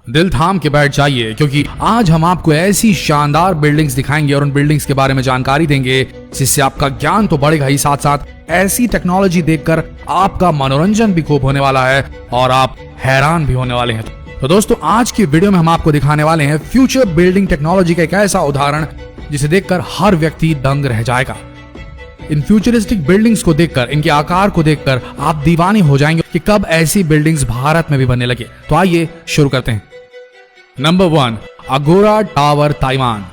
दिल थाम के बैठ जाइए, क्योंकि आज हम आपको ऐसी शानदार बिल्डिंग्स दिखाएंगे और उन बिल्डिंग्स के बारे में जानकारी देंगे जिससे आपका ज्ञान तो बढ़ेगा ही, साथ साथ ऐसी टेक्नोलॉजी देखकर आपका मनोरंजन भी खूब होने वाला है और आप हैरान भी होने वाले हैं। तो दोस्तों, आज की वीडियो में हम आपको दिखाने वाले हैं फ्यूचर बिल्डिंग टेक्नोलॉजी का एक ऐसा उदाहरण जिसे देखकर हर व्यक्ति दंग रह जाएगा। इन फ्यूचरिस्टिक बिल्डिंग्स को देखकर, इनके आकार को देखकर आप दीवाने हो जाएंगे कि कब ऐसी बिल्डिंग्स भारत में भी बनने लगे। तो आइए शुरू करते हैं। नंबर 1, अगोरा टावर, ताइवान।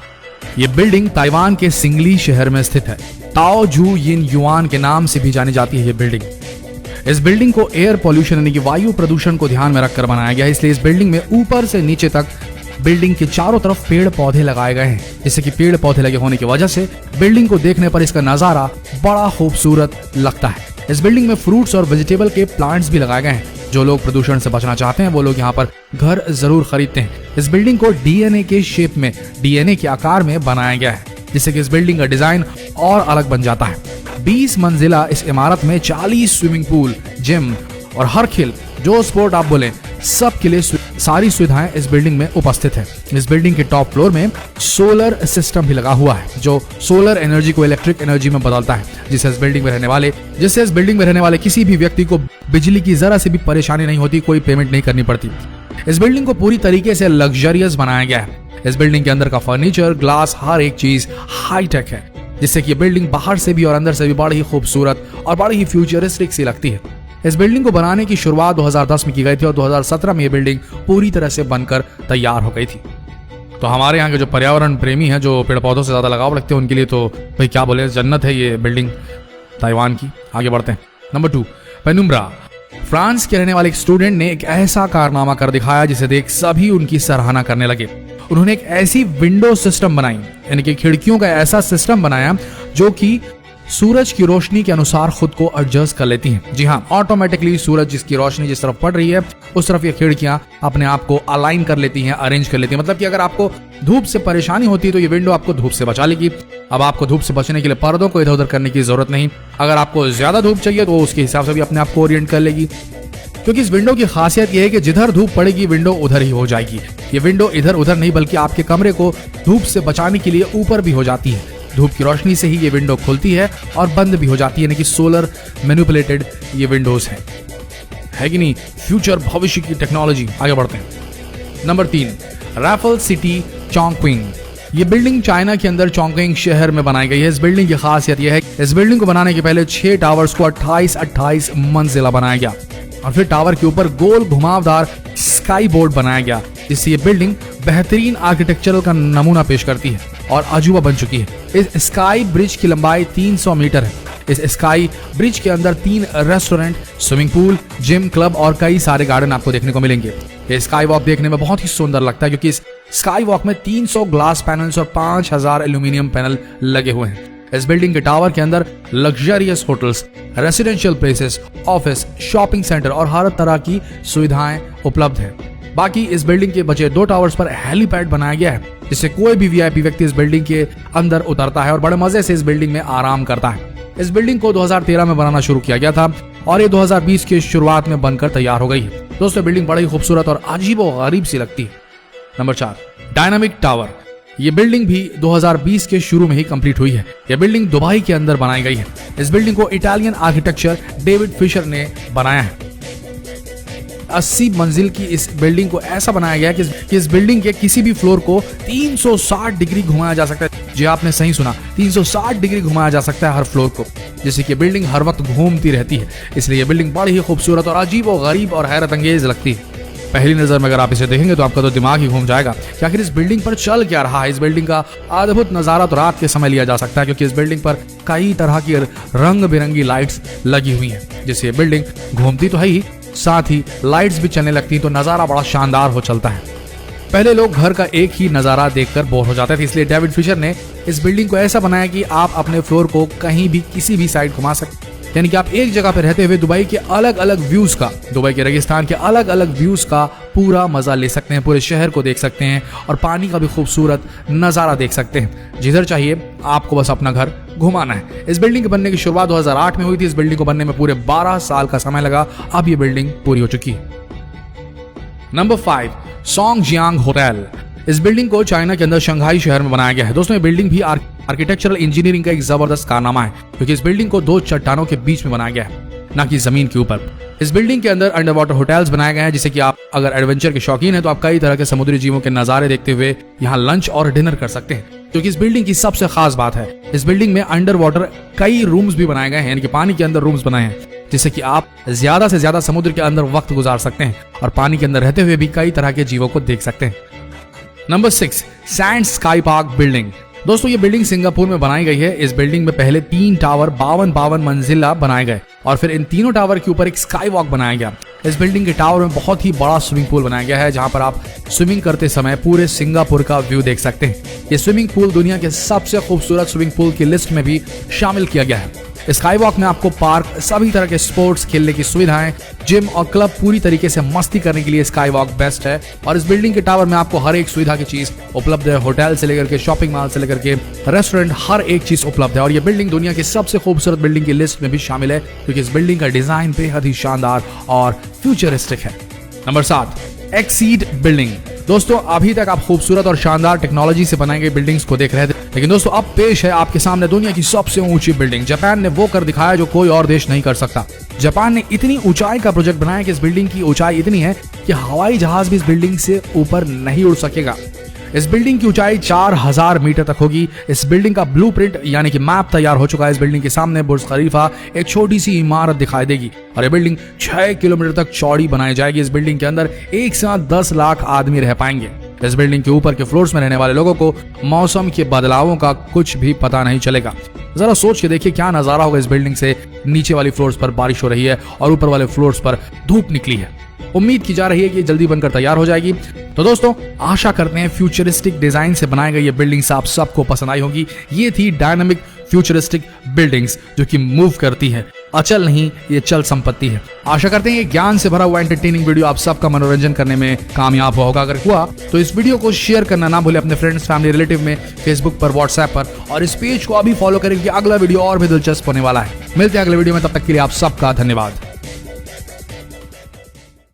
ये बिल्डिंग ताइवान के सिंगली शहर में स्थित है। ताओ जू यिन युआन के नाम से भी जानी जाती है ये बिल्डिंग। इस बिल्डिंग को एयर पॉल्यूशन यानी कि वायु प्रदूषण को ध्यान में रखकर बनाया गया है, इसलिए इस बिल्डिंग में ऊपर से नीचे तक बिल्डिंग के चारों तरफ पेड़ पौधे लगाए गए हैं, जिससे कि पेड़ पौधे लगे होने की वजह से बिल्डिंग को देखने पर इसका नजारा बड़ा खूबसूरत लगता है। इस बिल्डिंग में फ्रूट्स और वेजिटेबल के प्लांट्स भी लगाए गए हैं। जो लोग प्रदूषण से बचना चाहते हैं वो लोग यहाँ पर घर जरूर खरीदते हैं। इस बिल्डिंग को डीएनए के शेप में, डीएनए के आकार में बनाया गया है, जिससे कि इस बिल्डिंग का डिजाइन और अलग बन जाता है। 20 मंजिला इस इमारत में 40 स्विमिंग पूल, जिम और हर खेल जो स्पोर्ट आप बोले सब के लिए सारी सुविधाएं इस बिल्डिंग में उपस्थित है। इस बिल्डिंग के टॉप फ्लोर में सोलर सिस्टम भी लगा हुआ है, जो सोलर एनर्जी को इलेक्ट्रिक एनर्जी में बदलता है, जिससे इस बिल्डिंग में रहने वाले किसी भी व्यक्ति को बिजली की जरा से भी परेशानी नहीं होती, कोई पेमेंट नहीं करनी पड़ती। इस बिल्डिंग को पूरी तरीके से लग्जरियस बनाया गया है। इस बिल्डिंग के अंदर का फर्नीचर, ग्लास, हर एक चीज हाईटेक है, जिससे कि बिल्डिंग बाहर से भी और अंदर से भी बड़ी ही खूबसूरत और बड़ी ही फ्यूचरिस्टिक सी लगती है। इस बिल्डिंग को बनाने की शुरुआत 2010 में की गई थी और 2017 में यह बिल्डिंग पूरी तरह से बनकर तैयार हो गई थी। तो हमारे यहाँ के जो पर्यावरण प्रेमी हैं, जो पेड़ पौधों से ज्यादा लगाव रखते हैं, उनके लिए तो भाई क्या बोले, जन्नत है ये बिल्डिंग ताइवान की। आगे बढ़ते हैं। Number 2, penumbra. फ्रांस के रहने वाले एक स्टूडेंट ने एक ऐसा कारनामा कर दिखाया जिसे देख सभी उनकी सराहना करने लगे। उन्होंने एक ऐसी विंडो सिस्टम बनाई, यानी कि खिड़कियों का ऐसा सिस्टम बनाया जो कि सूरज की रोशनी के अनुसार खुद को एडजस्ट कर लेती हैं। जी हाँ, ऑटोमेटिकली सूरज जिसकी रोशनी जिस तरफ पड़ रही है उस तरफ ये खिड़कियां अपने आप को अलाइन कर लेती हैं, अरेंज कर लेती हैं। मतलब कि अगर आपको धूप से परेशानी होती है तो ये विंडो आपको धूप से बचा लेगी। अब आपको धूप से बचने के लिए पर्दों को इधर उधर करने की जरूरत नहीं। अगर आपको ज्यादा धूप चाहिए तो उसके हिसाब से भी अपने आप को ओरिएंट कर लेगी, क्योंकि इस विंडो की खासियत यह है कि जिधर धूप पड़ेगी विंडो उधर ही हो जाएगी। ये विंडो इधर उधर नहीं बल्कि आपके कमरे को धूप से बचाने के लिए ऊपर भी हो जाती है। धूप की रोशनी से ही ये विंडो खुलती है और बंद भी हो जाती है, यानी कि सोलर मैनिपुलेटेड ये विंडोज है कि नहीं। फ्यूचर, भविष्य की टेक्नोलॉजी। आगे बढ़ते हैं। Number 3, Raffles city, Chongqing. ये बिल्डिंग चाइना के अंदर चोंगक्विंग शहर में बनाई गई है। इस बिल्डिंग की खासियत यह है कि इस बिल्डिंग को बनाने के पहले 6 टावर्स को 28 मंजिला बनाया गया और फिर टावर के ऊपर गोल घुमावदार स्काई बोर्ड बनाया गया, जिससे ये बिल्डिंग बेहतरीन आर्किटेक्चरल का नमूना पेश करती है और अजूबा बन चुकी है। इस स्काई ब्रिज की लंबाई 300 मीटर है। इस स्काई ब्रिज के अंदर 3 restaurant, swimming pool, gym, club और कई सारे गार्डन आपको देखने को मिलेंगे। ये स्काई वॉक देखने में बहुत ही सुंदर लगता है, क्योंकि इस स्काई वॉक में 300 ग्लास पैनल्स और 5000 एल्यूमिनियम पैनल लगे हुए हैं। इस बिल्डिंग के टावर के अंदर luxurious hotels, residential places, office, shopping centre और हर तरह की सुविधाएं उपलब्ध है। बाकी इस बिल्डिंग के बचे 2 टावर्स पर हेलीपैड बनाया गया है, जिससे कोई भी वीआईपी व्यक्ति इस बिल्डिंग के अंदर उतरता है और बड़े मजे से इस बिल्डिंग में आराम करता है। इस बिल्डिंग को 2013 में बनाना शुरू किया गया था और ये 2020 की शुरुआत में बनकर तैयार हो गई है। दोस्तों, बिल्डिंग बड़ी खूबसूरत और अजीबोगरीब सी लगती है। Number 4, dynamic tower. ये बिल्डिंग भी 2020 के शुरू में ही कंप्लीट हुई है। यह बिल्डिंग दुबई के अंदर बनाई गई है। इस बिल्डिंग को इटालियन आर्किटेक्चर डेविड फिशर ने बनाया है। 80 मंजिल की इस बिल्डिंग को ऐसा बनाया गया कि इस बिल्डिंग के किसी भी फ्लोर को 360 डिग्री घुमाया जा सकता है। जी आपने सही सुना, 360 डिग्री घुमाया जा सकता है हर फ्लोर को, जिससे कि बिल्डिंग हर वक्त घूमती रहती है। इसलिए यह बिल्डिंग बड़ी ही खूबसूरत और अजीबोगरीब और हैरत अंगेज लगती है। पहली नजर में अगर आप इसे देखेंगे तो आपका तो दिमाग ही घूम जाएगा कि आखिर इस बिल्डिंग पर चल क्या रहा है। इस बिल्डिंग का अद्भुत नजारा तो रात के समय लिया जा सकता है, क्योंकि इस बिल्डिंग पर कई तरह की रंग बिरंगी लाइट्स लगी हुई हैं, जिससे ये बिल्डिंग घूमती तो है ही, साथ ही लाइट्स भी चलने लगती हैं, तो नजारा बड़ा शानदार हो चलता है। पहले लोग घर का एक ही नजारा देखकर बोर हो जाते थे, इसलिए डेविड फिशर ने इस बिल्डिंग को ऐसा बनाया कि आप अपने फ्लोर को कहीं भी किसी भी साइड घुमा सकते, यानी कि आप एक जगह पर रहते हुए दुबई के अलग अलग व्यूज का, दुबई के रेगिस्तान के अलग अलग व्यूज का पूरा मजा ले सकते हैं, पूरे शहर को देख सकते हैं और पानी का भी खूबसूरत नजारा देख सकते हैं। जिधर चाहिए आपको बस अपना घर घुमाना है। इस बिल्डिंग के बनने की शुरुआत 2008 में हुई थी। इस बिल्डिंग को बनने में पूरे 12 साल का समय लगा। अब ये बिल्डिंग पूरी हो चुकी है। Number 5, Songjiang hotel. इस बिल्डिंग को चाइना के अंदर शंघाई शहर में बनाया गया है। दोस्तों ये बिल्डिंग भी आर्किटेक्चरल इंजीनियरिंग का एक जबरदस्त कारनामा है, क्योंकि इस बिल्डिंग को 2 चट्टानों के बीच में बनाया गया है, ना कि जमीन के ऊपर। इस बिल्डिंग के अंदर अंडर वाटर होटल्स बनाए गए हैं, जिससे कि आप अगर एडवेंचर के शौकीन हैं तो आप कई तरह के समुद्री जीवों के नजारे देखते हुए यहाँ लंच और डिनर कर सकते हैं। क्योंकि इस बिल्डिंग की सबसे खास बात है, इस बिल्डिंग में अंडर वाटर कई रूम्स भी बनाए गए हैं, यानी कि पानी के अंदर रूम्स बनाए हैं, जिससे कि आप ज्यादा से ज्यादा समुद्र के अंदर वक्त गुजार सकते हैं और पानी के अंदर रहते हुए भी कई तरह के जीवों को देख सकते हैं। Number 6, sand sky park building. दोस्तों ये बिल्डिंग सिंगापुर में बनाई गई है। इस बिल्डिंग में पहले 3 टावर 52 मंजिला बनाए गए और फिर इन तीनों टावर के ऊपर एक स्काई वॉक बनाया गया। इस बिल्डिंग के टावर में बहुत ही बड़ा स्विमिंग पूल बनाया गया है, जहां पर आप स्विमिंग करते समय पूरे सिंगापुर का व्यू देख सकते हैं। ये स्विमिंग पूल दुनिया के सबसे खूबसूरत स्विमिंग पूल की लिस्ट में भी शामिल किया गया है। स्काई वॉक में आपको पार्क, सभी तरह के स्पोर्ट्स खेलने की सुविधाएं, जिम और क्लब, पूरी तरीके से मस्ती करने के लिए स्काई वॉक बेस्ट है। और इस बिल्डिंग के टावर में आपको हर एक सुविधा की चीज उपलब्ध है। होटल से लेकर के शॉपिंग मॉल से लेकर के रेस्टोरेंट, हर एक चीज उपलब्ध है। और ये बिल्डिंग दुनिया की सबसे खूबसूरत बिल्डिंग की लिस्ट में भी शामिल है, क्योंकि इस बिल्डिंग का डिजाइन बेहद ही शानदार और फ्यूचरिस्टिक है। Number 7, exceed building. दोस्तों अभी तक आप खूबसूरत और शानदार टेक्नोलॉजी से बनाई गई बिल्डिंग्स को देख रहे थे, लेकिन दोस्तों अब पेश है आपके सामने दुनिया की सबसे ऊंची बिल्डिंग। जापान ने वो कर दिखाया जो कोई और देश नहीं कर सकता। जापान ने इतनी ऊंचाई का प्रोजेक्ट बनाया कि इस बिल्डिंग की ऊंचाई इतनी है कि हवाई जहाज भी इस बिल्डिंग से ऊपर नहीं उड़ सकेगा। इस बिल्डिंग की ऊंचाई 4000 मीटर तक होगी। इस बिल्डिंग का ब्लूप्रिंट यानी कि मैप तैयार हो चुका है। इस बिल्डिंग के सामने बुर्ज खलीफा, एक छोटी सी इमारत दिखाई देगी और ये बिल्डिंग 6 किलोमीटर तक चौड़ी बनाई जाएगी। इस बिल्डिंग के अंदर एक साथ 10 लाख आदमी रह पाएंगे। इस बिल्डिंग के ऊपर के फ्लोर्स में रहने वाले लोगों को मौसम के बदलावों का कुछ भी पता नहीं चलेगा। जरा सोच के देखिए क्या नजारा होगा। इस बिल्डिंग से नीचे वाली फ्लोर्स पर बारिश हो रही है और ऊपर वाले फ्लोर्स पर धूप निकली है। उम्मीद की जा रही है कि जल्दी बनकर तैयार हो जाएगी। तो दोस्तों आशा करते हैं फ्यूचरिस्टिक डिजाइन से बनाई गई ये बिल्डिंग्स आप सबको पसंद आई होगी। ये थी डायनामिक फ्यूचरिस्टिक बिल्डिंग्स जो कि मूव करती है, अचल नहीं, ये चल संपत्ति है। आशा करते हैं ये ज्ञान से भरा हुआ एंटरटेनिंग वीडियो आप सबका मनोरंजन करने में कामयाब होगा। अगर हुआ तो इस वीडियो को शेयर करना ना भूले अपने फ्रेंड्स, फैमिली, रिलेटिव में, फेसबुक पर, व्हाट्सएप पर, और इस पेज को अभी फॉलो करें क्योंकि अगला वीडियो और भी दिलचस्प होने वाला है। मिलते हैं अगले वीडियो में, तब तक के लिए आप सबका धन्यवाद।